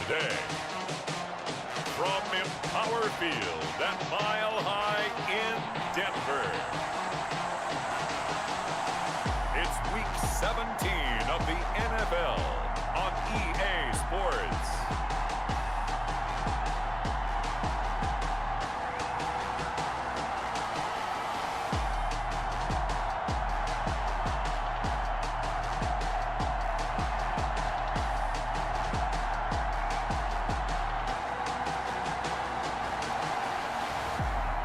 today. From Empower Field at Mile High in Denver. It's Week 17 of the NFL on EA Sports.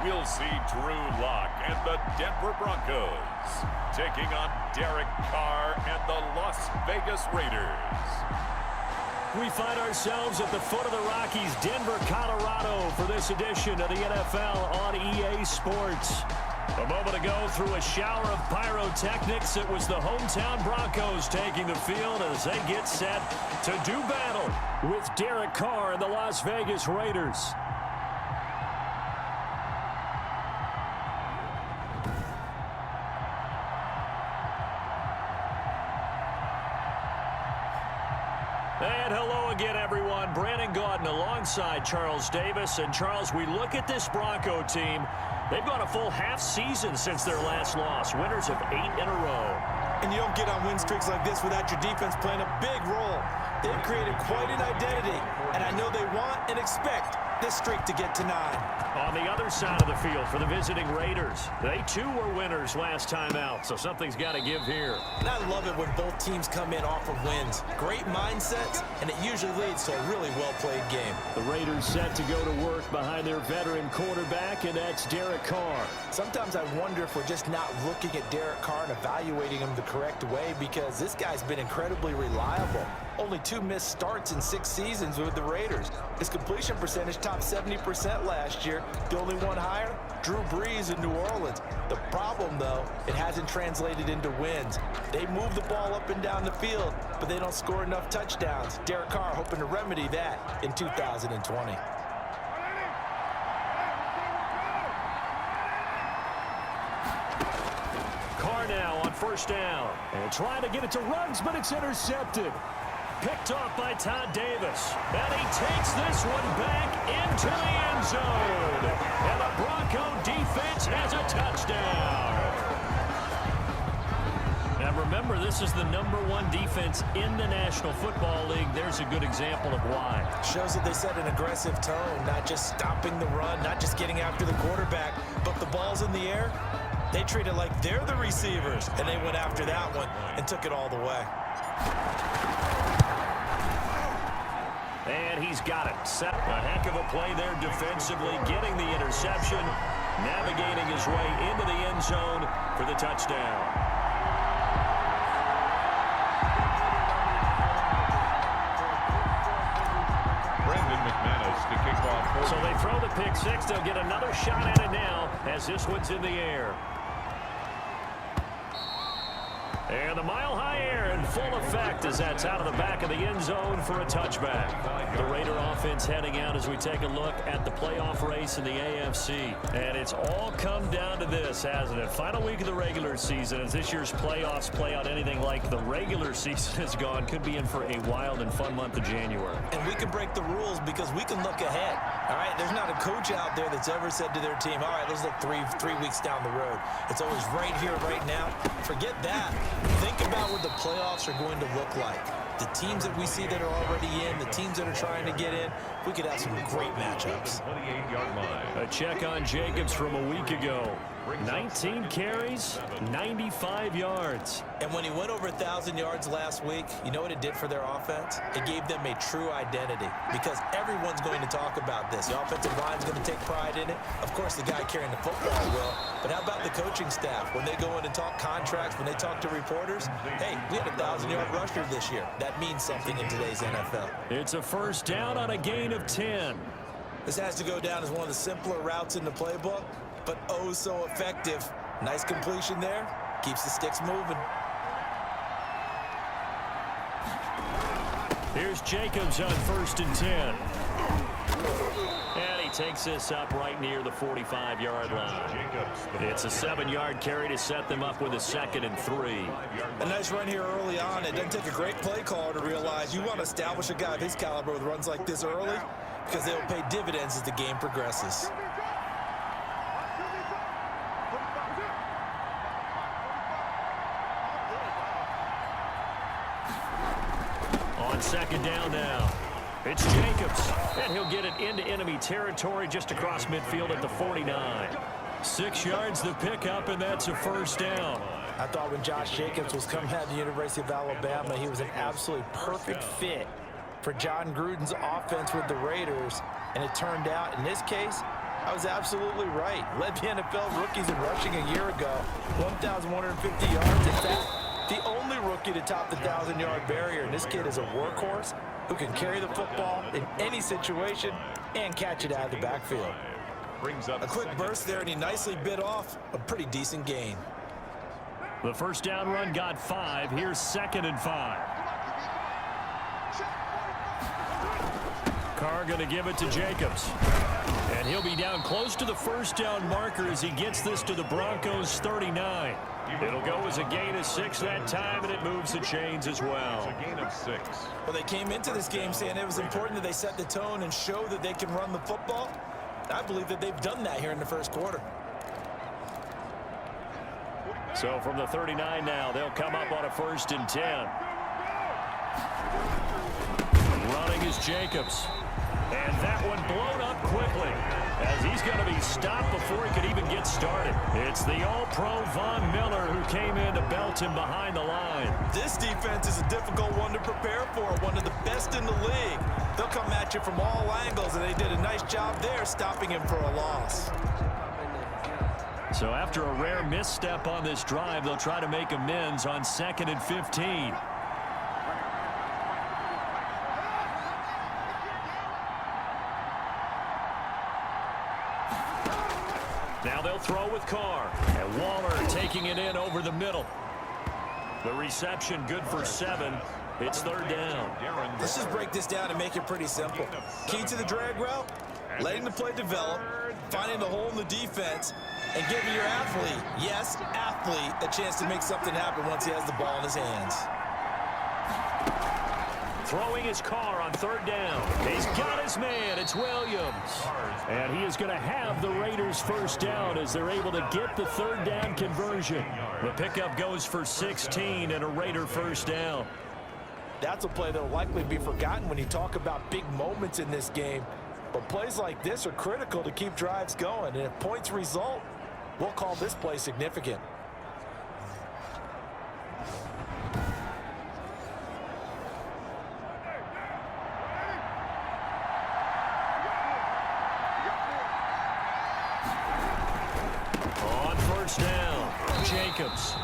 We'll see Drew Lock and the Denver Broncos taking on Derek Carr and the Las Vegas Raiders. We find ourselves at the foot of the Rockies, Denver, Colorado, for this edition of the NFL on EA Sports. A moment ago, through a shower of pyrotechnics, it was the hometown Broncos taking the field as they get set to do battle with Derek Carr and the Las Vegas Raiders. And hello again, everyone. Brandon Gaudin alongside Charles Davis. And Charles, we look at this Bronco team. They've gone a full half season since their last loss. Winners of 8 in a row. And you don't get on win streaks like this without your defense playing a big role. They've created quite an identity, and I know they want and expect this streak to get to 9. On the other side of the field for the visiting Raiders, they too were winners last time out, so something's got to give here. And I love it when both teams come in off of wins. Great mindsets, and it usually leads to a really well-played game. The Raiders set to go to work behind their veteran quarterback, and that's Derek Carr. Sometimes I wonder if we're just not looking at Derek Carr and evaluating him the correct way, because this guy's been incredibly reliable. Only 2 missed starts in 6 seasons with the Raiders. His completion percentage topped 70% last year. The only one higher, Drew Brees in New Orleans. The problem, though, it hasn't translated into wins. They move the ball up and down the field, but they don't score enough touchdowns. Derek Carr hoping to remedy that in 2020. Carr now on first down. And trying to get it to Ruggs, but it's intercepted. Picked off by Todd Davis. And he takes this one back into the end zone. And the Bronco defense has a touchdown. Now remember, this is the #1 defense in the National Football League. There's a good example of why. Shows that they set an aggressive tone, not just stopping the run, not just getting after the quarterback, but the ball's in the air. They treat it like they're the receivers, and they went after that one and took it all the way. And he's got it. Set. A heck of a play there defensively, getting the interception, navigating his way into the end zone for the touchdown. To kick off. So they throw the pick six. They'll get another shot at it now as this one's in the air. And the mile-high air in full effect as that's out of the back of the end zone for a touchback. The Raider offense heading out as we take a look at the playoff race in the AFC. And it's all come down to this, hasn't it? Final week of the regular season. As this year's playoffs play out anything like the regular season has gone, could be in for a wild and fun month of January. And we can break the rules because we can look ahead. All right, there's not a coach out there that's ever said to their team, all right, let's look three weeks down the road. It's always right here, right now. Forget that. Think about what the playoffs are going to look like. The teams that we see that are already in, the teams that are trying to get in, we could have some great matchups. 28-yard line. A check on Jacobs from a week ago. 19 carries, 95 yards. And when he went over 1,000 yards last week, you know what it did for their offense? It gave them a true identity because everyone's going to talk about this. The offensive line's going to take pride in it. Of course, the guy carrying the football will. But how about the coaching staff? When they go in and talk contracts, when they talk to reporters, hey, we had a 1,000-yard rusher this year. That means something in today's NFL. It's a first down on a gain of 10. This has to go down as one of the simpler routes in the playbook, but oh so effective. Nice completion there. Keeps the sticks moving. Here's Jacobs on 1st and 10. And he takes this up right near the 45-yard line. It's a 7-yard carry to set them up with a 2nd and 3. A nice run here early on. It doesn't take a great play caller to realize you want to establish a guy of his caliber with runs like this early because they'll pay dividends as the game progresses. On 2nd down now, it's Jacobs, and he'll get it into enemy territory just across midfield at the 49. 6 yards to pick up, and that's a 1st down. I thought when Josh Jacobs was coming out of the University of Alabama, he was an absolutely perfect fit for John Gruden's offense with the Raiders, and it turned out, in this case, I was absolutely right. Led the NFL rookies in rushing a year ago, 1,150 yards. In fact, the only rookie to top the 1,000-yard barrier, and this kid is a workhorse who can carry the football in any situation and catch it out of the backfield. A quick burst there, and he nicely bit off a pretty decent gain. The 1st down run got 5. Here's 2nd and 5. Carr going to give it to Jacobs. And he'll be down close to the 1st down marker as he gets this to the Broncos' 39. It'll go as a gain of 6 that time, and it moves the chains as well. A gain of 6. Well, they came into this game saying it was important that they set the tone and show that they can run the football. I believe that they've done that here in the 1st quarter. So from the 39 now, they'll come up on a 1st and 10. Running is Jacobs. And that one blown up quickly as he's going to be stopped before he could even get started. It's the All-Pro Von Miller who came in to belt him behind the line. This defense is a difficult one to prepare for, one of the best in the league. They'll come at you from all angles, and they did a nice job there stopping him for a loss. So after a rare misstep on this drive, they'll try to make amends on 2nd and 15. Now they'll throw with Carr, and Waller taking it in over the middle. The reception good for 7. It's 3rd down. Let's just break this down and make it pretty simple. Key to the drag route, letting the play develop, finding the hole in the defense, and giving your athlete, yes, athlete, a chance to make something happen once he has the ball in his hands. Throwing his Carr on 3rd down. He's got his man. It's Williams. And he is going to have the Raiders' 1st down as they're able to get the 3rd down conversion. The pickup goes for 16 and a Raider 1st down. That's a play that will likely be forgotten when you talk about big moments in this game. But plays like this are critical to keep drives going. And if points result, we'll call this play significant. On 1st down, Jacobs.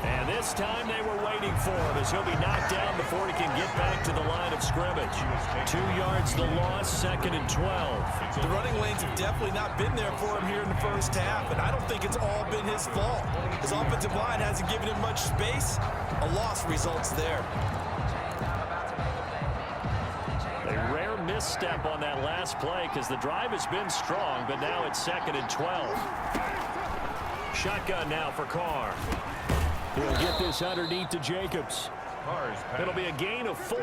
And this time they were waiting for him as he'll be knocked down before he can get back to the line of scrimmage. 2 yards the loss, 2nd and 12. The running lanes have definitely not been there for him here in the 1st half, and I don't think it's all been his fault. His offensive line hasn't given him much space. A loss results there. A rare misstep on that last play because the drive has been strong, but now it's 2nd and 12. Shotgun now for Carr. He'll get this underneath to Jacobs. It'll be a gain of 4,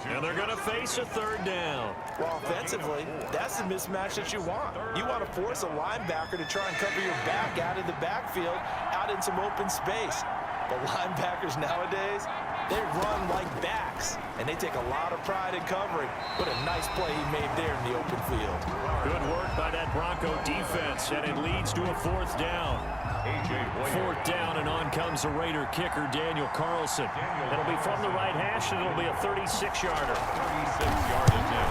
and they're going to face a 3rd down. Well, offensively, that's the mismatch that you want. You want to force a linebacker to try and cover your back out of the backfield, out in some open space. But linebackers nowadays, they run like backs, and they take a lot of pride in covering. What a nice play he made there in the open field. Good work by that Bronco defense, and it leads to a 4th down. 4th down, and on comes the Raider kicker, Daniel Carlson. It'll be from the right hash, and it'll be a 36-yarder. 36-yardage now.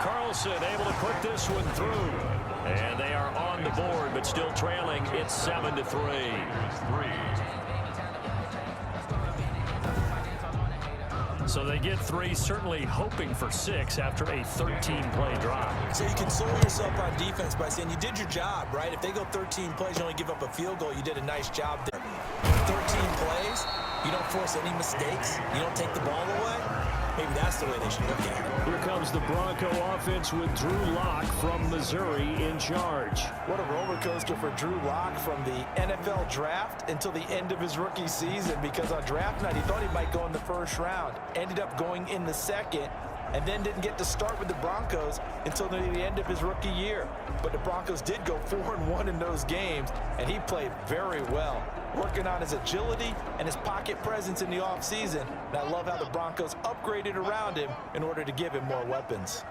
Carlson able to put this one through. And they are on the board, but still trailing. It's 7-3. So they get 3, certainly hoping for 6 after a 13-play drive. So you console yourself on defense by saying you did your job, right? If they go 13 plays, you only give up a field goal, you did a nice job there. 13 plays, you don't force any mistakes, you don't take the ball away. maybe that's the way they should look at it. Here comes the Bronco offense with Drew Lock from Missouri in charge. What a roller coaster for Drew Lock from the NFL draft until the end of his rookie season, because on draft night he thought he might go in the first round, ended up going in the second, and then didn't get to start with the Broncos until near the end of his rookie year. But the Broncos did go 4-1 in those games, and he played very well, working on his agility and his pocket presence in the offseason. And I love how the Broncos upgraded around him in order to give him more weapons.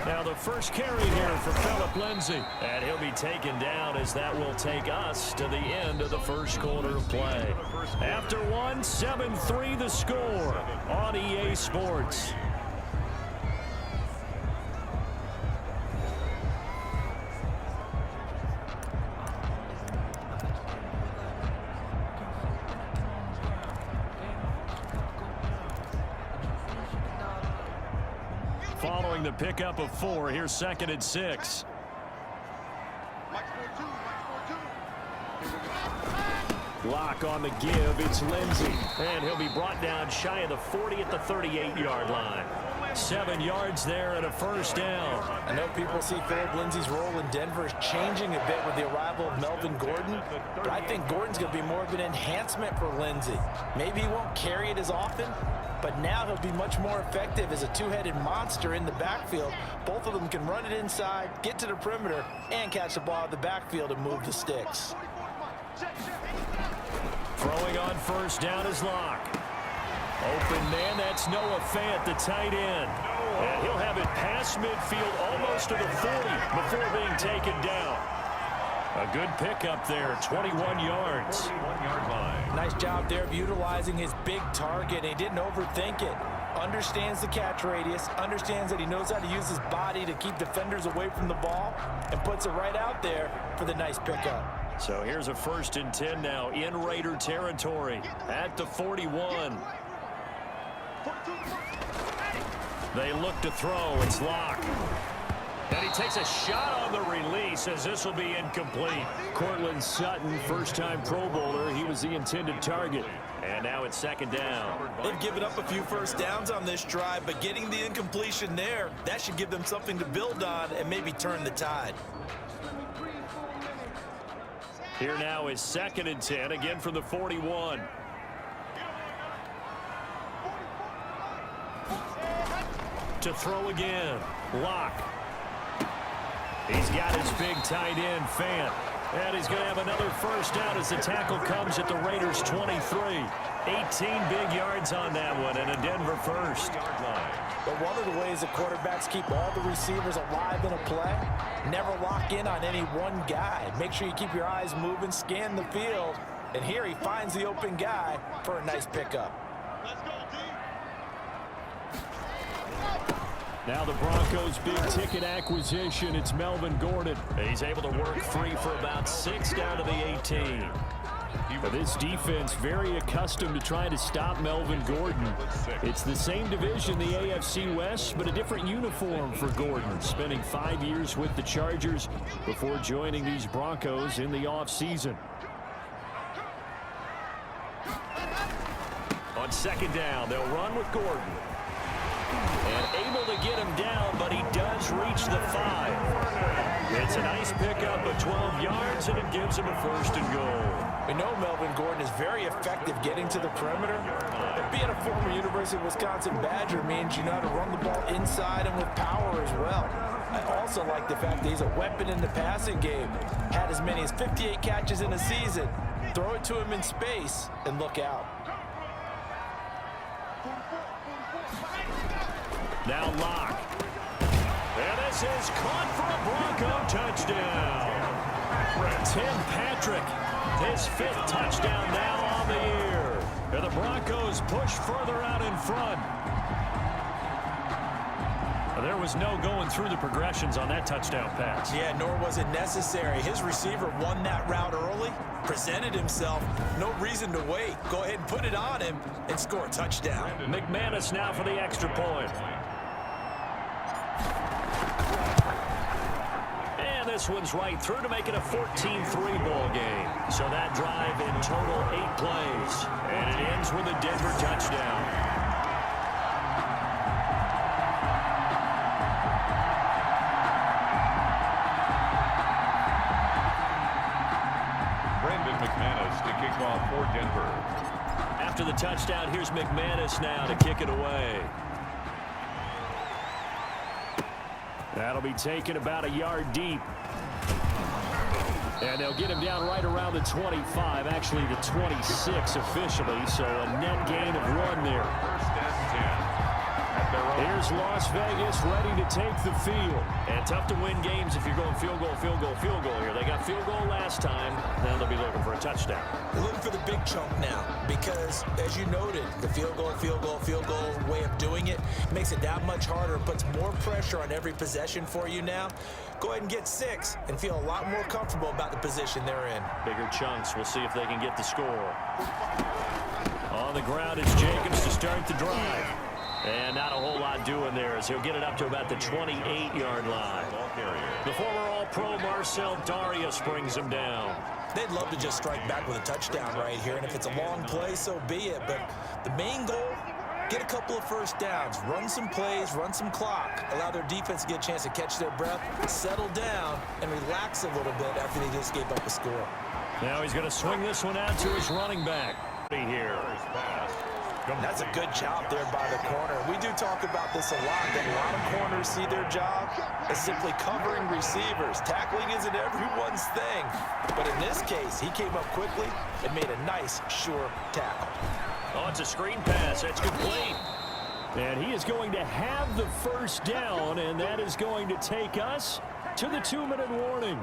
Now the first carry here for Phillip Lindsay. And he'll be taken down as that will take us to the end of the first quarter of play. After one, 7-3 the score on EA Sports. Following the pickup of 4, here's 2nd and 6. Lock on the give, it's Lindsay. And he'll be brought down shy of the 40 at the 38-yard line. 7 yards there and a first down. I know people see Phillip Lindsay's role in Denver is changing a bit with the arrival of Melvin Gordon, but I think Gordon's going to be more of an enhancement for Lindsay. Maybe he won't carry it as often, but now he'll be much more effective as a two-headed monster in the backfield. Both of them can run it inside, get to the perimeter, and catch the ball in the backfield and move the sticks. Throwing on first down is Lock. Open man, that's Noah Fant, the tight end. And he'll have it past midfield almost to the 40 before being taken down. A good pickup there, 21 yards. Nice job there of utilizing his big target. He didn't overthink it. Understands the catch radius, understands that he knows how to use his body to keep defenders away from the ball, and puts it right out there for the nice pickup. So here's a 1st and 10 now in Raider territory at the 41. They look to throw. It's Lock. And he takes a shot on the release as this will be incomplete. Cortland Sutton, first-time Pro Bowler. He was the intended target. And now it's 2nd down. They've given up a few first downs on this drive, but getting the incompletion there, that should give them something to build on and maybe turn the tide. Here now is 2nd and 10, again from the 41. To throw again, Lock. He's got his big tight end, Fant. And he's going to have another first down as the tackle comes at the Raiders' 23. 18 big yards on that one, and a Denver first. But one of the ways that quarterbacks keep all the receivers alive in a play, never lock in on any one guy. Make sure you keep your eyes moving, scan the field, and here he finds the open guy for a nice pickup. Now the Broncos' big-ticket acquisition, it's Melvin Gordon. He's able to work free for about 6 down to the 18. But this defense very accustomed to trying to stop Melvin Gordon. It's the same division, the AFC West, but a different uniform for Gordon, spending 5 years with the Chargers before joining these Broncos in the offseason. On 2nd down, they'll run with Gordon. And able to get him down, but he does reach the 5. It's a nice pickup of 12 yards, and it gives him a 1st and goal. We know Melvin Gordon is very effective getting to the perimeter. But being a former University of Wisconsin Badger means you know how to run the ball inside and with power as well. I also like the fact that he's a weapon in the passing game. Had as many as 58 catches in a season. Throw it to him in space and look out. Now Lock. And this is caught for a Bronco touchdown. Tim Patrick, his 5th touchdown now on the year. And the Broncos push further out in front. There was no going through the progressions on that touchdown pass. Yeah, nor was it necessary. His receiver won that route early, presented himself. No reason to wait. Go ahead and put it on him and score a touchdown. McManus now for the extra point. this one's right through to make it a 14-3 ball game. So that drive in total 8 plays. And it ends with a Denver touchdown. For Denver. After the touchdown, here's McManus now to kick it away. That'll be taken about a yard deep. And they'll get him down right around the 25, actually the 26 officially, so a net gain of 1 there. First and 10. Here's Las Vegas ready to take the field. And tough to win games if you're going field goal, field goal, field goal here. They got field goal last time. Now they'll be looking for a touchdown. They're looking for the big chunk now because, as you noted, the field goal way of doing it makes it that much harder and puts more pressure on every possession for you now. Go ahead and get 6 and feel a lot more comfortable about the position they're in. Bigger chunks. We'll see if they can get the score. On the ground is Jacobs to start the drive. And not a whole lot doing there as he'll get it up to about the 28-yard line. The former All-Pro Marcel Darius brings him down. They'd love to just strike back with a touchdown right here, and if it's a long play, so be it. But the main goal, get a couple of first downs, run some plays, run some clock, allow their defense to get a chance to catch their breath, settle down, and relax a little bit after they just gave up a score. Now he's going to swing this one out to his running back. Here. That's a good job there by the corner. We do talk about this a lot, that a lot of corners see their job as simply covering receivers. Tackling isn't everyone's thing. But in this case, he came up quickly and made a nice, sure tackle. Oh, it's a screen pass. That's complete. And he is going to have the first down, and that is going to take us to the 2-minute warning.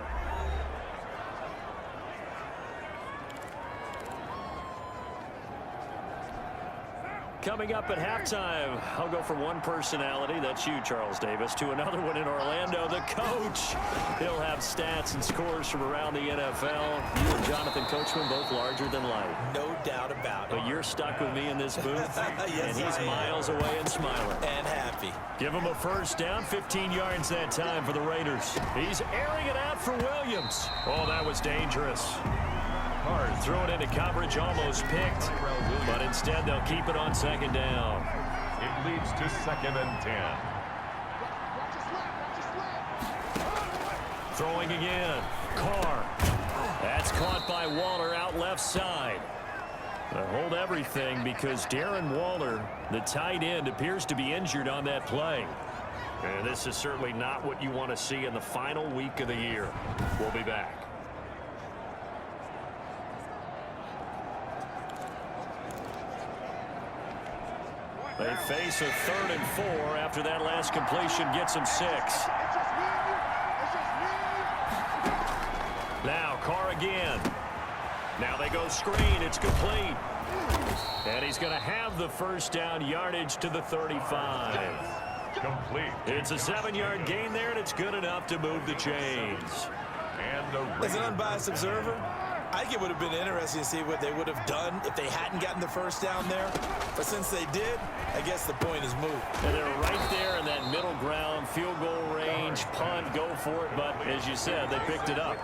Coming up at halftime, I'll go from one personality, that's you, Charles Davis, to another one in Orlando, the coach. He'll have stats and scores from around the NFL. You and Jonathan Coachman, both larger than life. No doubt about it. But you're stuck with me in this booth, yes, and he's miles away and smiling. And happy. Give him a first down, 15 yards that time for the Raiders. He's airing it out for Williams. Oh, that was dangerous. Hard, throw it into coverage, almost picked, but instead they'll keep it on second down. It leads to 2nd and 10. Throwing again. Carr. That's caught by Waller out left side. Hold everything because Darren Waller, the tight end, appears to be injured on that play. And this is certainly not what you want to see in the final week of the year. We'll be back. They face a 3rd and 4 after that last completion gets them 6. Now Carr again. Now they go screen. It's complete. And he's going to have the first down, yardage to the 35. Complete. It's a 7-yard gain there, and it's good enough to move the chains. And as an unbiased observer, I think it would have been interesting to see what they would have done if they hadn't gotten the first down there. But since they did, I guess the point is moved. And they're right there in that middle ground, field goal range, punt, go for it. But as you said, they picked it up.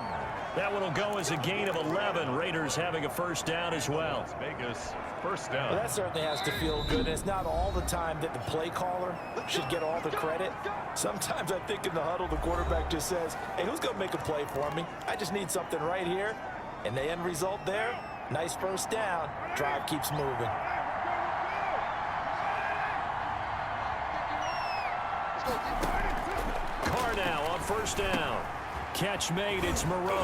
That one will go as a gain of 11. Raiders having a first down as well. Las Vegas, first down. Well, that certainly has to feel good. And it's not all the time that the play caller should get all the credit. Sometimes I think in the huddle, the quarterback just says, hey, who's going to make a play for me? I just need something right here. And the end result there, nice first down. Drive keeps moving. Carr now on first down. Catch made, it's Moreau.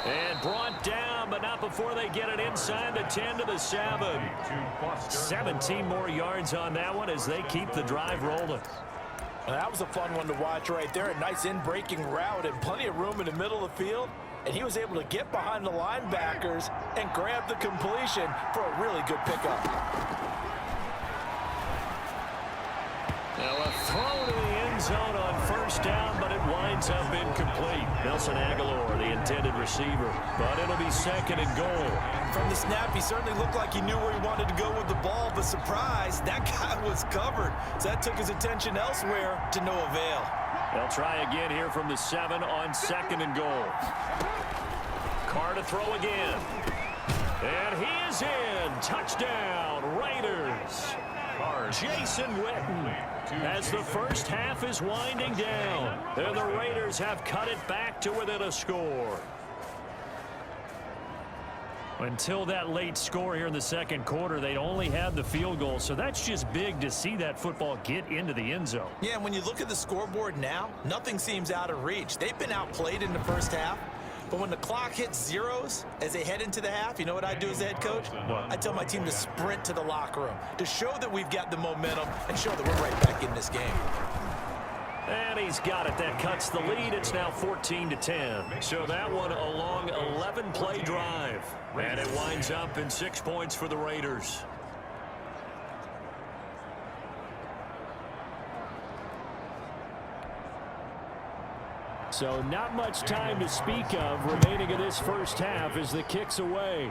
And brought down, but not before they get it inside the 10 to the 7. 17 more yards on that one as they keep the drive rolling. Well, that was a fun one to watch right there. A nice in-breaking route and plenty of room in the middle of the field. And he was able to get behind the linebackers and grab the completion for a really good pickup. Now a throw to the end zone on first down, but it winds up incomplete. Nelson Aguilar, the intended receiver, but it'll be 2nd and goal. From the snap, he certainly looked like he knew where he wanted to go with the ball, but surprise, that guy was covered. So that took his attention elsewhere to no avail. They'll try again here from the 7 on 2nd and goal. Carr to throw again. And he is in. Touchdown, Raiders. Jason Witten, as the first half is winding down, and the Raiders have cut it back to within a score. Until that late score here in the second quarter, they only had the field goal, so that's just big to see that football get into the end zone. Yeah, and when you look at the scoreboard now, nothing seems out of reach. They've been outplayed in the first half, but when the clock hits zeros as they head into the half, you know what I do as the head coach? I tell my team to sprint to the locker room to show that we've got the momentum and show that we're right back in this game. And he's got it. That cuts the lead. It's now 14-10. So that one a long 11-play drive. And it winds up in 6 points for the Raiders. So not much time to speak of remaining in this first half as the kick's away.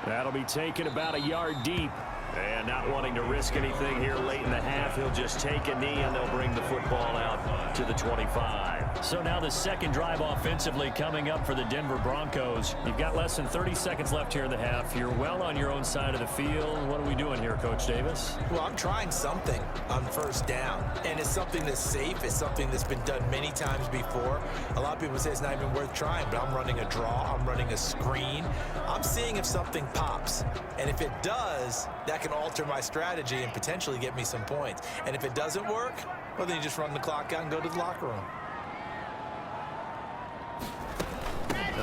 That'll be taken about a yard deep. And not wanting to risk anything here late in the half, he'll just take a knee and they'll bring the football out to the 25. So now the second drive offensively coming up for the Denver Broncos. You've got less than 30 seconds left here in the half. You're well on your own side of the field. What are we doing here, Coach Davis? Well, I'm trying something on first down, and it's something that's safe. It's something that's been done many times before. A lot of people say it's not even worth trying, but I'm running a draw. I'm running a screen. I'm seeing if something pops, and if it does, that can alter my strategy and potentially get me some points. And if it doesn't work, well, then you just run the clock out and go to the locker room.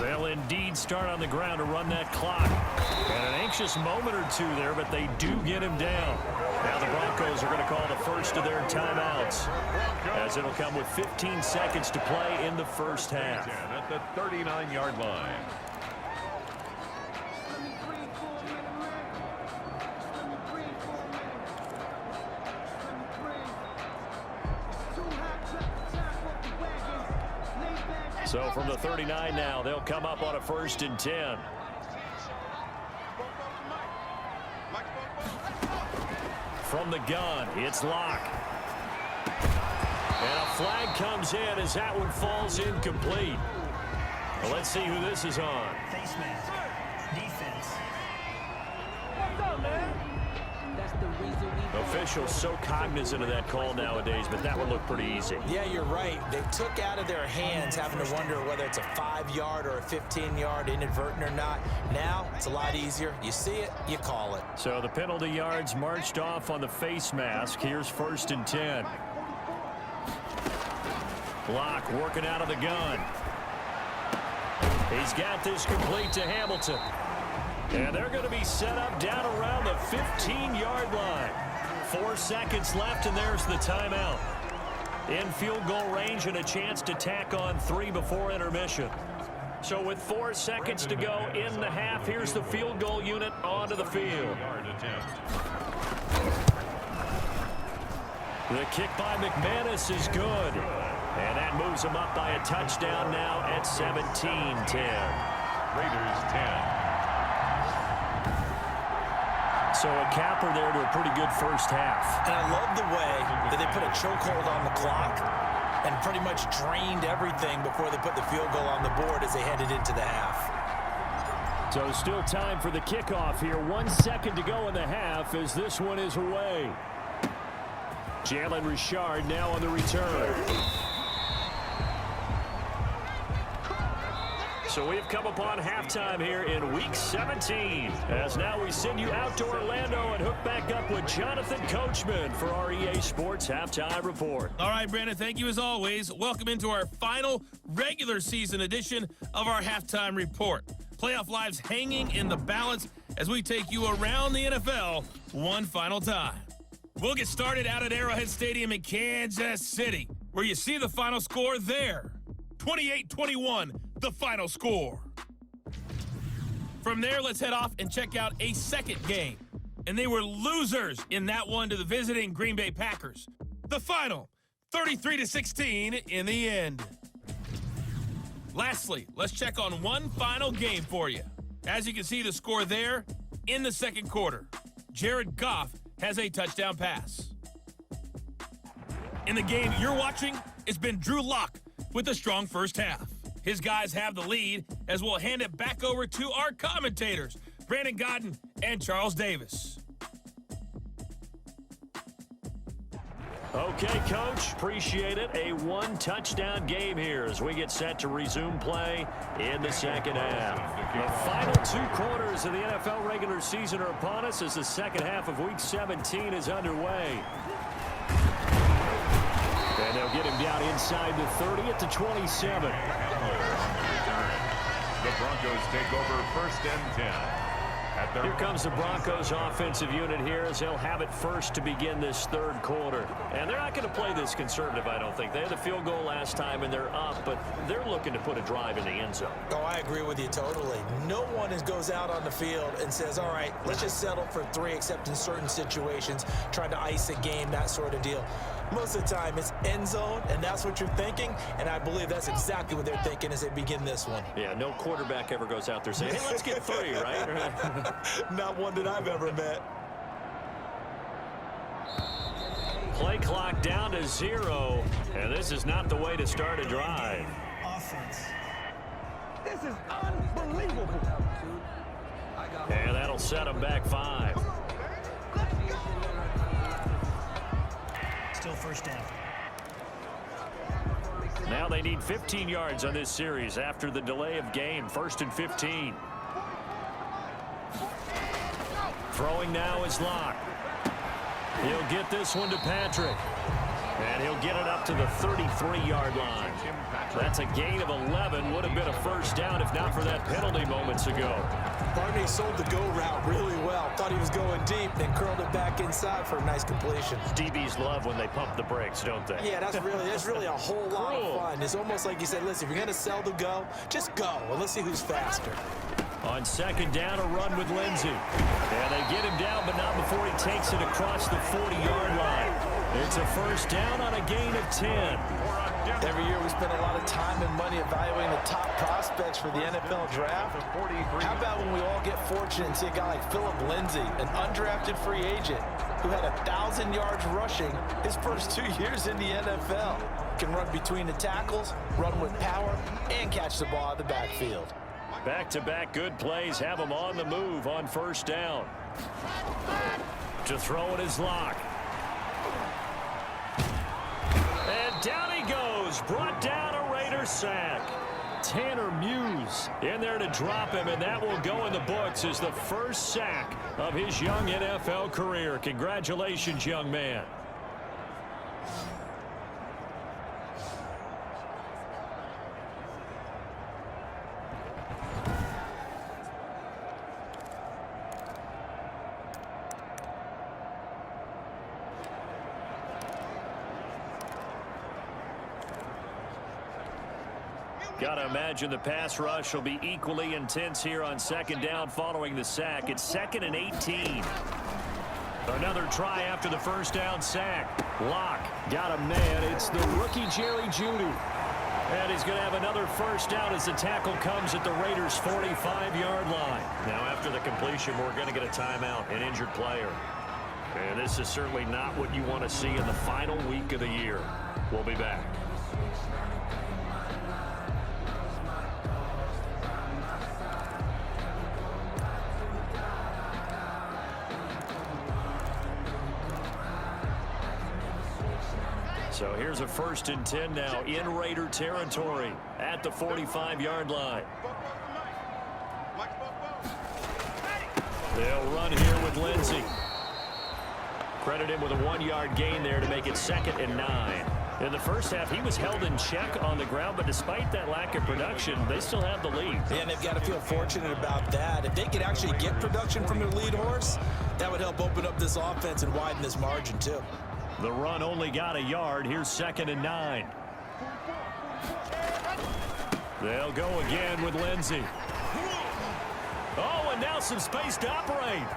They'll indeed start on the ground to run that clock. And an anxious moment or two there, but they do get him down. Now the Broncos are going to call the first of their timeouts, as it'll come with 15 seconds to play in the first half. At the 39-yard line. So from the 39 now, they'll come up on a 1st and 10. From the gun, it's Locke. And a flag comes in as that one falls incomplete. Well, let's see who this is on. Face mask. Defense. What's up, man? That's the reason we... Officials so cognizant of that call nowadays, but that one looked pretty easy. Yeah, you're right. They took out of their hands having to wonder whether it's a 5-yard or a 15-yard inadvertent or not. Now, it's a lot easier. You see it, you call it. So the penalty yards marched off on the face mask. Here's 1st and 10. Locke working out of the gun. He's got this complete to Hamilton. And they're going to be set up down around the 15-yard line. 4 seconds left, and there's the timeout. In field goal range and a chance to tack on 3 before intermission. So with 4 seconds to go in the half, here's the field goal unit onto the field. The kick by McManus is good. And that moves him up by a touchdown now at 17-10. Raiders 10. So a capper there to a pretty good first half. And I love the way that they put a chokehold on the clock and pretty much drained everything before they put the field goal on the board as they headed into the half. So still time for the kickoff here. 1 second to go in the half as this one is away. Jalen Richard now on the return. So we've come upon halftime here in Week 17. As now we send you out to Orlando and hook back up with Jonathan Coachman for our EA Sports Halftime Report. All right, Brandon, thank you as always. Welcome into our final regular season edition of our Halftime Report. Playoff lives hanging in the balance as we take you around the NFL one final time. We'll get started out at Arrowhead Stadium in Kansas City, where you see the final score there. 28-21, the final score. From there, let's head off and check out a second game. And they were losers in that one to the visiting Green Bay Packers. The final, 33-16 in the end. Lastly, let's check on one final game for you. As you can see the score there, in the second quarter, Jared Goff has a touchdown pass. In the game you're watching, it's been Drew Lock with a strong first half. His guys have the lead as we'll hand it back over to our commentators, Brandon Godden and Charles Davis. Okay, Coach, appreciate it. A one-touchdown game here as we get set to resume play in the second half. The final 2 quarters of the NFL regular season are upon us as the second half of Week 17 is underway. And they'll get him down inside the 30 at the 27. The Broncos take over 1st and 10. Here comes the Broncos offensive unit here as they'll have it first to begin this 3rd quarter. And they're not going to play this conservative, I don't think. They had the field goal last time and they're up, but they're looking to put a drive in the end zone. Oh, I agree with you totally. No one goes out on the field and says, all right, let's just settle for 3, except in certain situations, trying to ice a game, that sort of deal. Most of the time, it's end zone, and that's what you're thinking, and I believe that's exactly what they're thinking as they begin this one. Yeah, no quarterback ever goes out there saying, hey, let's get 3, right? Not one that I've ever met. Play clock down to 0, and this is not the way to start a drive. Offense. This is unbelievable. And that'll set them back 5. Still first down. Now they need 15 yards on this series after the delay of game. 1st and 15. Throwing now is Locke. He'll get this one to Patrick. And he'll get it up to the 33-yard line. That's a gain of 11. Would have been a first down if not for that penalty moments ago. Barney sold the go route really well. Thought he was going deep, then curled it back inside for a nice completion. DBs love when they pump the brakes, don't they? Yeah, that's really a whole lot of fun. It's almost like you said, listen, if you're going to sell the go, just go. And let's see who's faster. On 2nd down, a run with Lindsey. And they get him down, but not before he takes it across the 40-yard line. It's a first down on a gain of 10. Every year we spend a lot of time and money evaluating the top prospects for the NFL draft. How about when we all get fortunate and see a guy like Philip Lindsay, an undrafted free agent who had 1,000 yards rushing his first 2 years in the NFL. Can run between the tackles, run with power, and catch the ball out of the backfield. Back-to-back good plays have him on the move on first down. To throw it is Locke. And down he goes. Brought down a Raider sack. Tanner Muse in there to drop him, and that will go in the books as the first sack of his young NFL career. Congratulations, young man. Got to imagine the pass rush will be equally intense here on 2nd down following the sack. It's 2nd and 18. Another try after the first down sack. Locke got a man. It's the rookie Jerry Jeudy. And he's going to have another first down as the tackle comes at the Raiders' 45-yard line. Now after the completion, we're going to get a timeout, an injured player. And this is certainly not what you want to see in the final week of the year. We'll be back. So here's a 1st and 10 now in Raider territory at the 45-yard line. They'll run here with Lindsey. Credit him with a 1-yard gain there to make it 2nd and 9. In the first half, he was held in check on the ground, but despite that lack of production, they still have the lead. Yeah, and they've got to feel fortunate about that. If they could actually get production from their lead horse, that would help open up this offense and widen this margin, too. The run only got a yard. Here's 2nd and 9. They'll go again with Lindsey. Oh, and now some space to operate.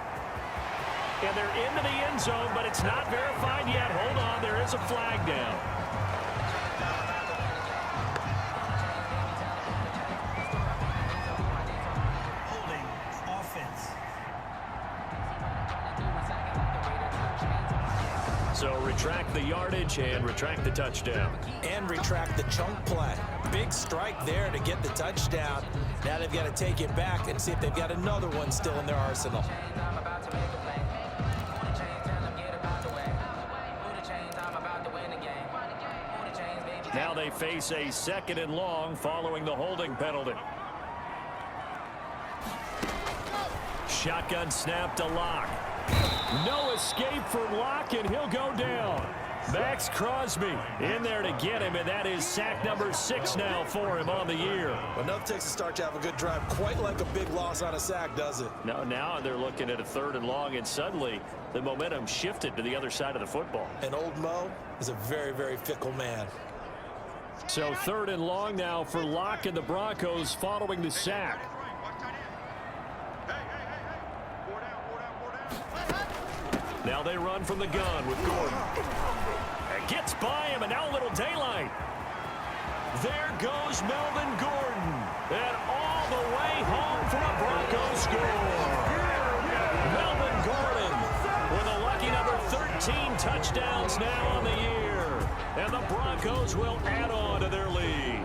And they're into the end zone, but it's not verified yet. Hold on, there is a flag down. Holding offense. So retract the yardage and retract the touchdown. And retract the chunk play. Big strike there to get the touchdown. Now they've got to take it back and see if they've got another one still in their arsenal. Now they face a 2nd and long following the holding penalty. Shotgun snap to Locke. No escape from Locke, and he'll go down. Max Crosby in there to get him, and that is sack number 6 now for him on the year. Well, enough takes a start to have a good drive, quite like a big loss on a sack, does it? No, now they're looking at a 3rd and long, and suddenly the momentum shifted to the other side of the football. And old Mo is a very, very fickle man. So 3rd and long now for Locke and the Broncos following the sack. Now they run from the gun with Gordon. And gets by him, and now a little daylight. There goes Melvin Gordon. And all the way home for a Broncos score. Melvin Gordon with a lucky number 13 touchdowns now on the year. And the Broncos will add on to their lead.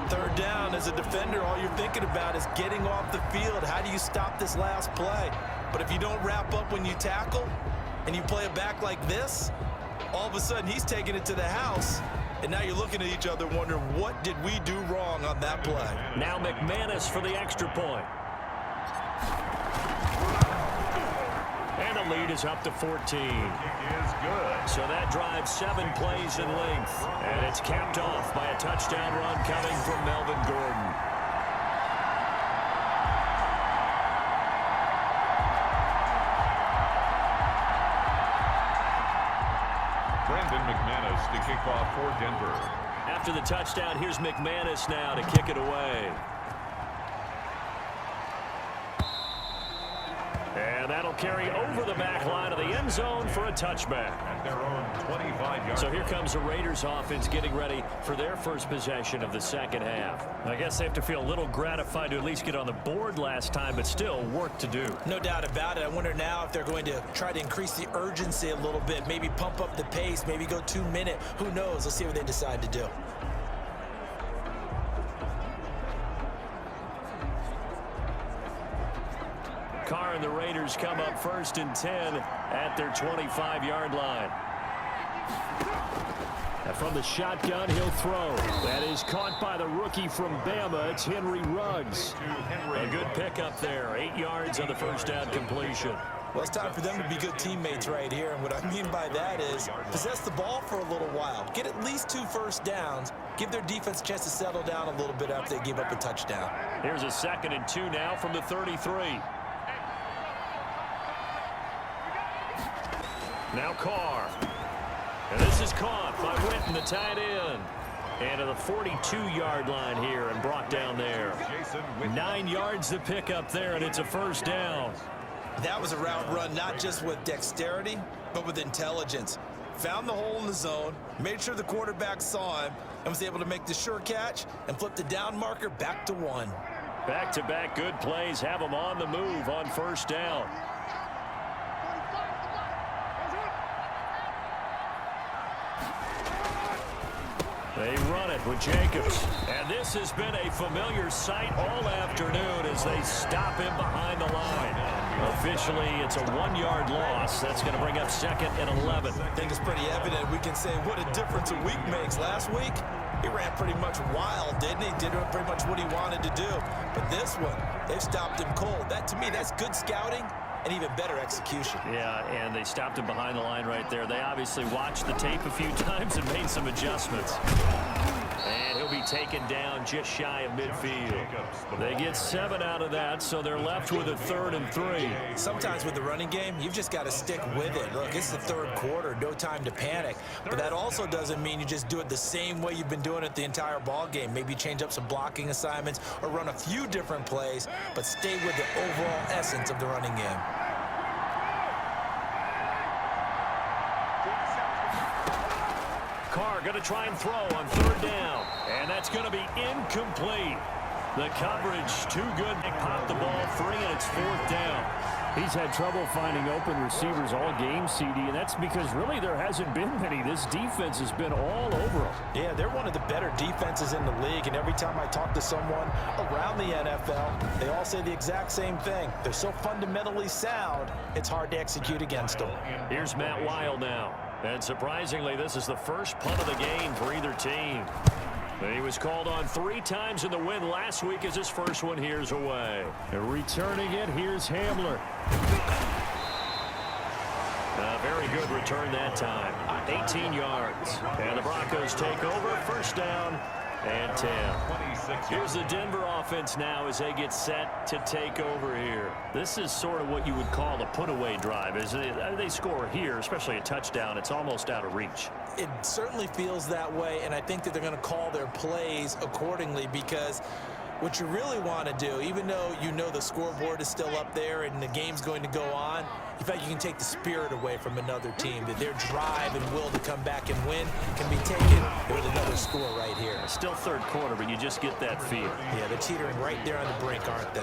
3rd down, as a defender, all you're thinking about is getting off the field. How do you stop this last play? But if you don't wrap up when you tackle and you play it back like this, all of a sudden he's taking it to the house. And now you're looking at each other wondering, what did we do wrong on that play? Now McManus for the extra point. And the lead is up to 14. So that drives 7 plays in length. And it's capped off by a touchdown run coming from Melvin Gordon. McManus to kick off for Denver. After the touchdown, here's McManus now to kick it away. And that'll carry over the back line of the end zone for a touchback. At their own 25-yard. So here comes the Raiders offense getting ready for their first possession of the 2nd half. I guess they have to feel a little gratified to at least get on the board last time, but still work to do. No doubt about it. I wonder now if they're going to try to increase the urgency a little bit, maybe pump up the pace, maybe go 2-minute. Who knows? Let's see what they decide to do. Carr and the Raiders come up 1st and 10 at their 25-yard line. And from the shotgun, he'll throw. That is caught by the rookie from Bama. It's Henry Ruggs. A good pickup there. 8 yards on the first down completion. Well, it's time for them to be good teammates right here. And what I mean by that is possess the ball for a little while. Get at least 2 first downs. Give their defense a chance to settle down a little bit after they give up a touchdown. Here's a 2nd and 2 now from the 33. Now Carr. And this is caught by Winton, the tight end. And to the 42-yard line here and brought down there. 9 yards to pick up there, and it's a first down. That was a route run not just with dexterity, but with intelligence. Found the hole in the zone, made sure the quarterback saw him, and was able to make the sure catch and flip the down marker back to 1. Back-to-back good plays have them on the move on first down. They run it with Jacobs. And this has been a familiar sight all afternoon as they stop him behind the line. Officially, it's a 1-yard loss. That's going to bring up 2nd and 11. I think it's pretty evident. We can say what a difference a week makes. Last week, he ran pretty much wild, didn't he? Did pretty much what he wanted to do. But this one, they've stopped him cold. That, to me, that's good scouting and even better execution. Yeah, and they stopped him behind the line right there. They obviously watched the tape a few times and made some adjustments. And he'll be taken down just shy of midfield. They get 7 out of that, so they're left with a 3rd and 3. Sometimes with the running game, you've just got to stick with it. Look, it's the 3rd quarter, no time to panic. But that also doesn't mean you just do it the same way you've been doing it the entire ball game. Maybe change up some blocking assignments or run a few different plays, but stay with the overall essence of the running game. Carr going to try and throw on 3rd down, and that's going to be incomplete. The coverage too good. They pop the ball free, and it's 4th down. He's had trouble finding open receivers all game, CD, and that's because really there hasn't been many. This defense has been all over them. Yeah, they're one of the better defenses in the league, and every time I talk to someone around the NFL, they all say the exact same thing. They're so fundamentally sound, it's hard to execute against them. Here's Matt Weil now. And surprisingly, this is the first punt of the game for either team. He was called on 3 times in the win last week as his first one here's away. And returning it, here's Hamler. A very good return that time. 18 yards. And the Broncos take over. First down and 10. Here's the Denver offense now as they get set to take over here. This is sort of what you would call a put-away drive. As they score here, especially a touchdown, it's almost out of reach. It certainly feels that way, and I think that they're going to call their plays accordingly, because what you really want to do, even though you know the scoreboard is still up there and the game's going to go on, in fact, you can take the spirit away from another team, that their drive and will to come back and win can be taken with another score right here. Still third quarter, but you just get that feel. Yeah, they're teetering right there on the brink, aren't they?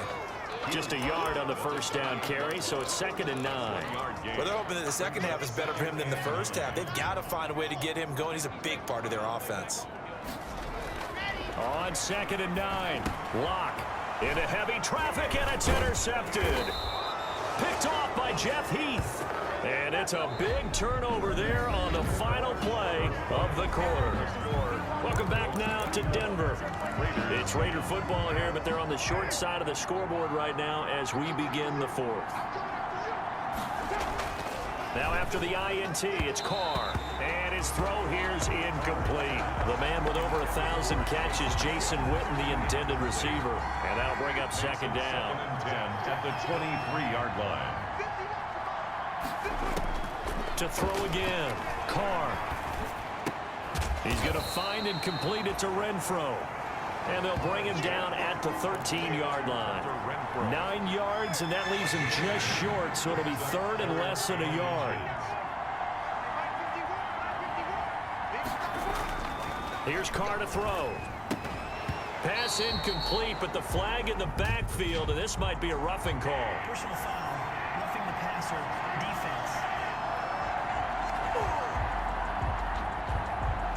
Just a yard on the first down carry, so it's 2nd and 9. Well, they're hoping that the second half is better for him than the first half. They've got to find a way to get him going. He's a big part of their offense. On 2nd and 9, Locke into heavy traffic, and it's intercepted. Picked off by Jeff Heath. And it's a big turnover there on the final play of the quarter. Welcome back now to Denver. It's Raider football here, but they're on the short side of the scoreboard right now as we begin the 4th. Now after the INT, it's Carr. And his throw here's incomplete. The man with over 1,000 catches, Jason Witten, the intended receiver. And that'll bring up 2nd down. 10 at the 23-yard line. To throw again, Carr. He's going to find and complete it to Renfro. And they'll bring him down at the 13-yard line. 9 yards, and that leaves him just short, so it'll be 3rd and less than a yard. Here's Carr to throw. Pass incomplete, but the flag in the backfield, and this might be a roughing call. Personal foul, roughing the passer, defense.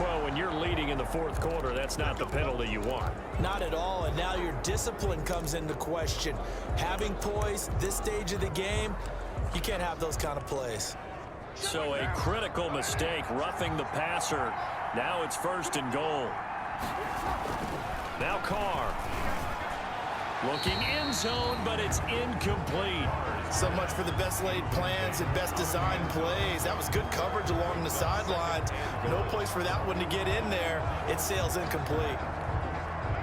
Well, when you're leading in the 4th quarter, that's not the penalty you want. Not at all, and now your discipline comes into question. Having poise this stage of the game, you can't have those kind of plays. So a critical mistake, roughing the passer. Now it's 1st and goal. Now Carr. Looking end zone, but it's incomplete. So much for the best laid plans and best designed plays. That was good coverage along the sidelines. No place for that one to get in there. It sails incomplete.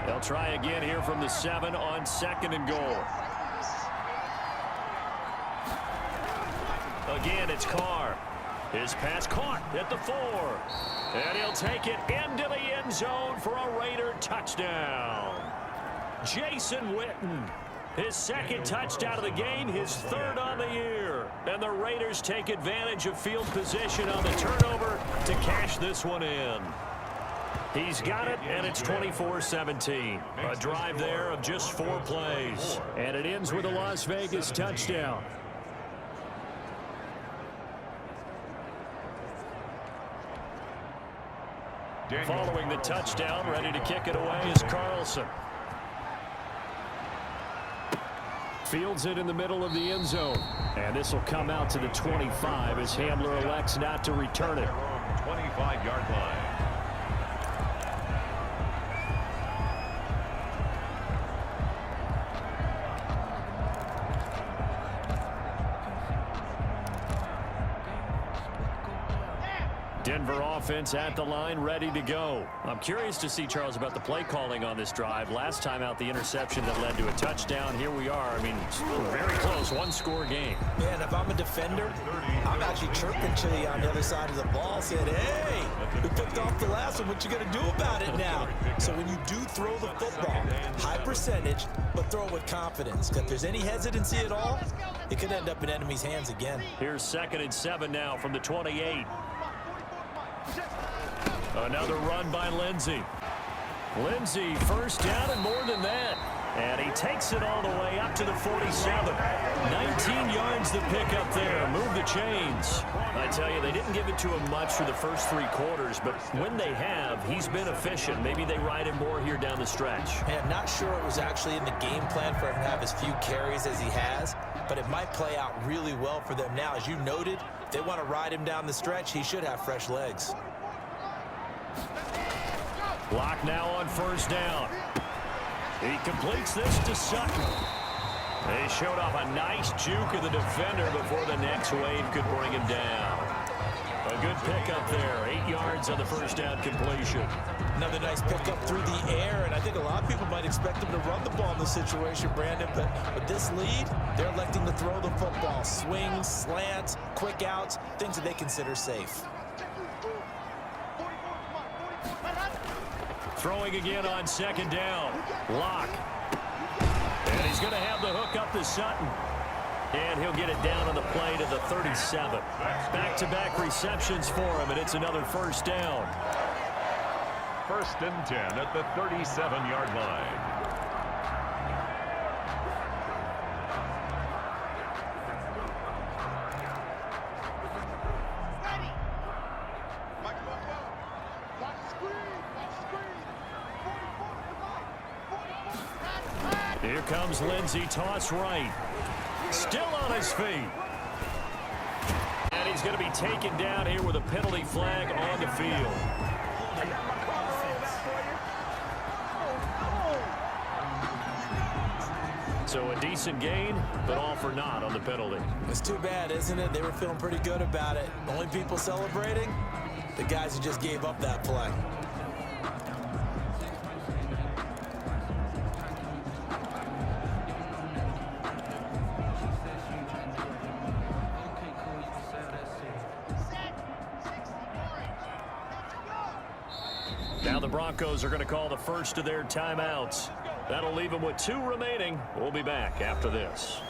They'll try again here from the 7 on 2nd and goal. Again, it's Carr. His pass caught at the 4. And he'll take it into the end zone for a Raider touchdown. Jason Witten, his 2nd touchdown of the game, his 3rd on the year. And the Raiders take advantage of field position on the turnover to cash this one in. He's got it, and it's 24-17. A drive there of just 4 plays. And it ends with a Las Vegas touchdown. Following the touchdown, ready to kick it away is Carlson. Fields it in the middle of the end zone. And this will come out to the 25 as Hamler elects not to return it. 25-yard line. Denver offense at the line, ready to go. I'm curious to see, Charles, about the play calling on this drive. Last time out, the interception that led to a touchdown. Here we are. I mean, very close, 1-score game. Man, if I'm a defender, I'm actually chirping to you on the other side of the ball, saying, hey, we picked off the last one. What you going to do about it now? So when you do throw the football, high percentage, but throw it with confidence. Because if there's any hesitancy at all, it could end up in enemy's hands again. Here's 2nd and 7 now from the 28. Another run by Lindsey. Lindsey, first down and more than that. And he takes it all the way up to the 47. 19 yards to pick up there. Move the chains. I tell you, they didn't give it to him much for the first 3 quarters, but when they have, he's been efficient. Maybe they ride him more here down the stretch. Yeah, I'm not sure it was actually in the game plan for him to have as few carries as he has, but it might play out really well for them now. As you noted, if they want to ride him down the stretch, he should have fresh legs. Block now on first down. He completes this to Sutton. They showed off a nice juke of the defender before the next wave could bring him down. A good pickup there. 8 yards on the first down completion. Another nice pickup through the air, and I think a lot of people might expect him to run the ball in this situation, Brandon, but with this lead, they're electing to throw the football. Swings, slants, quick outs, things that they consider safe. Throwing again on second down. Lock. And he's going to have the hook up to Sutton. And he'll get it down on the play to the 37. Back-to-back receptions for him, and it's another first down. 1st and 10 at the 37-yard line. Here comes Lindsey, toss right. Still on his feet. And he's going to be taken down here with a penalty flag on the field. So a decent gain, but all for naught on the penalty. It's too bad, isn't it? They were feeling pretty good about it. Only people celebrating, the guys who just gave up that play. Now the Broncos are going to call the first of their timeouts. That'll leave them with 2 remaining. We'll be back after this.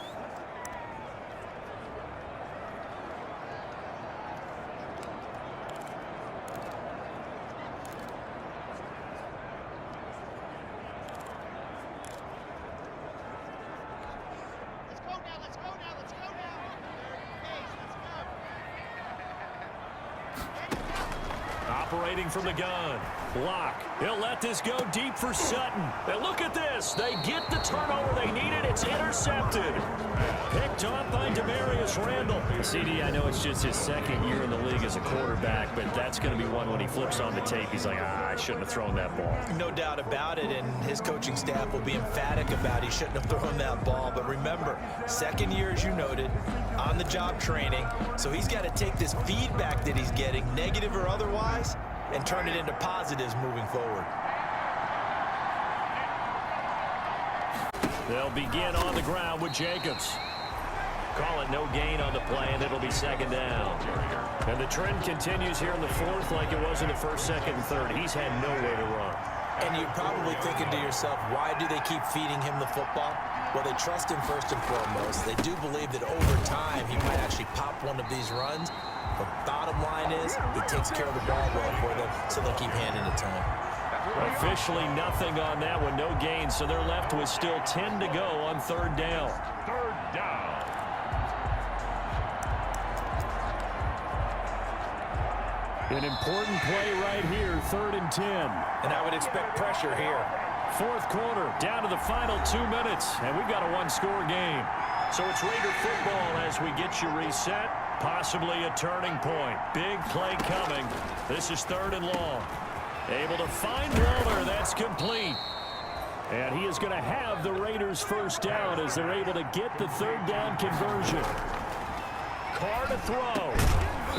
Operating from the gun. Lock. He'll let this go deep for Sutton. And look at this. They get the turnover they needed. It's intercepted. Picked off by Demarius Randall. CD, I know it's just his 2nd year in the league as a quarterback, but that's going to be one when he flips on the tape. He's like, I shouldn't have thrown that ball. No doubt about it, and his coaching staff will be emphatic about he shouldn't have thrown that ball. But remember, 2nd year, as you noted, on-the-job training, so he's got to take this feedback that he's getting, negative or otherwise, and turn it into positives moving forward. They'll begin on the ground with Jacobs. Call it no gain on the play, and it'll be 2nd down. And the trend continues here in the 4th like it was in the 1st, 2nd, and 3rd. He's had no way to run. And you're probably thinking to yourself, why do they keep feeding him the football? Well, they trust him first and foremost. They do believe that over time he might actually pop one of these runs. But bottom line is, he takes care of the ball well for them, so they'll keep handing it to him. Officially nothing on that one, no gain, so they're left with still 10 to go on 3rd down. 3rd down. An important play right here, 3rd and 10. And I would expect pressure here. 4th quarter, down to the final 2 minutes, and we've got a 1-score game. So it's Raider football as we get you reset, possibly a turning point. Big play coming. This is 3rd and long. Able to find Waller, that's complete. And he is going to have the Raiders' first down as they're able to get the 3rd down conversion. Carr to throw.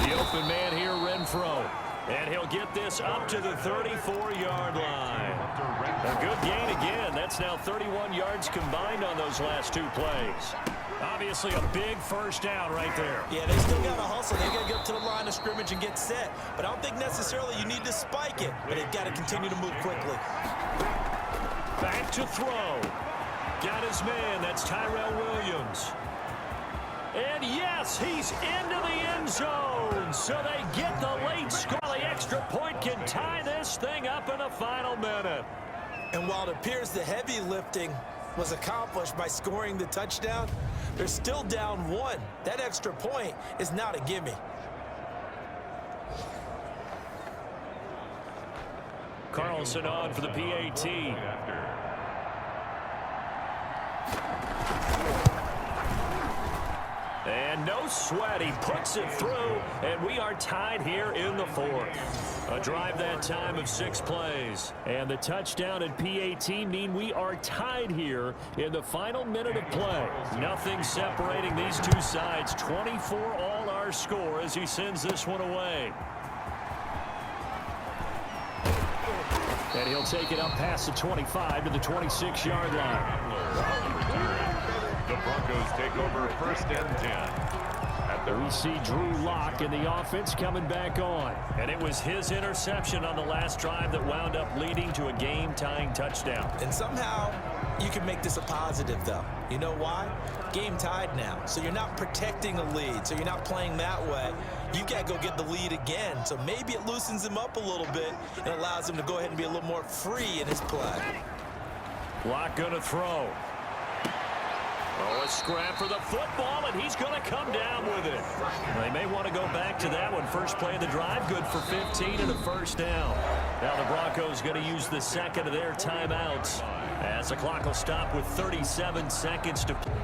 The open man here, Renfro. And he'll get this up to the 34-yard line. A good gain again. That's now 31 yards combined on those last 2 plays. Obviously a big first down right there. Yeah, they still got to hustle. They got to get up to the line of scrimmage and get set. But I don't think necessarily you need to spike it. But they've got to continue to move quickly. Back to throw. Got his man. That's Tyrell Williams. And yes, he's into the end zone. So they get the late score. The extra point can tie this thing up in the final minute. And while it appears the heavy lifting was accomplished by scoring the touchdown, they're still down 1. That extra point is not a gimme. Carlson on for the PAT. And no sweat, he puts it through, and we are tied here in the 4th. A drive that time of 6 plays. And the touchdown and PAT mean we are tied here in the final minute of play. Nothing separating these two sides. 24 all our score as he sends this one away. And he'll take it up past the 25 to the 26-yard line. The Broncos take over 1st and 10. We see Drew Lock in the offense coming back on. And it was his interception on the last drive that wound up leading to a game-tying touchdown. And somehow you can make this a positive, though. You know why? Game tied now. So you're not protecting a lead. So you're not playing that way. You got to go get the lead again. So maybe it loosens him up a little bit and allows him to go ahead and be a little more free in his play. Lock going to throw. Oh, a scrap for the football, and he's going to come down with it. They may want to go back to that one. First play of the drive, good for 15 and a first down. Now the Broncos going to use the second of their timeouts as the clock will stop with 37 seconds to play.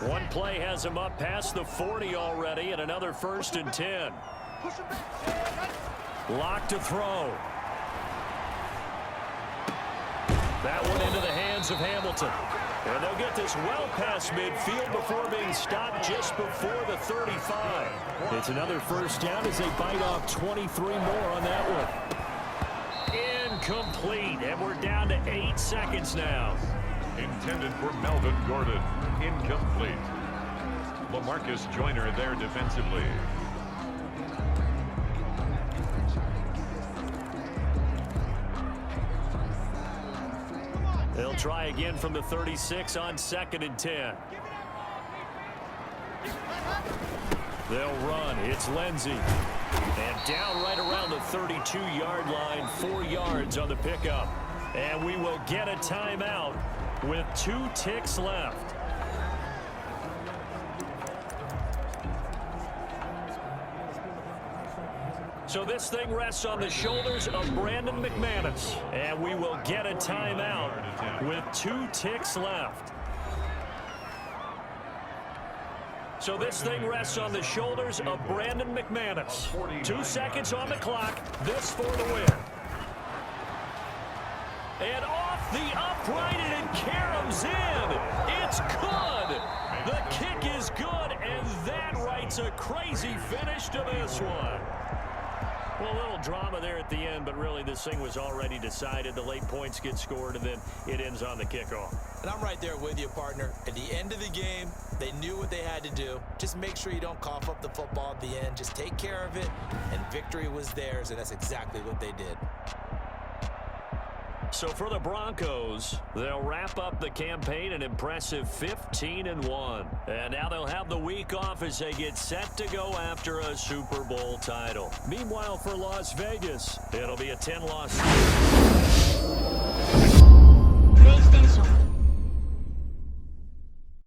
One play has him up past the 40 already, and another 1st and 10. Lock to throw. That one into the hands of Hamilton. And they'll get this well past midfield before being stopped just before the 35. It's another first down as they bite off 23 more on that one. Incomplete, and we're down to 8 seconds now. Intended for Melvin Gordon. Incomplete. LaMarcus Joyner there defensively. They'll try again from the 36 on 2nd and 10. They'll run. It's Lindsey. And down right around the 32-yard line, 4 yards on the pickup. And we will get a timeout with 2 ticks left. So this thing rests on the shoulders of Brandon McManus. And we will get a timeout with 2 ticks left. So this thing rests on the shoulders of Brandon McManus. 2 seconds on the clock. This for the win. And off the upright, and it caroms in. It's good. The kick is good, and that writes a crazy finish to this one. Well, a little drama there at the end, but really this thing was already decided. The late points get scored, and then it ends on the kickoff. And I'm right there with you, partner. At the end of the game, they knew what they had to do. Just make sure you don't cough up the football at the end. Just take care of it, and victory was theirs, and that's exactly what they did. So for the Broncos, they'll wrap up the campaign an impressive 15-1. And now they'll have the week off as they get set to go after a Super Bowl title. Meanwhile, for Las Vegas, it'll be a 10-loss season.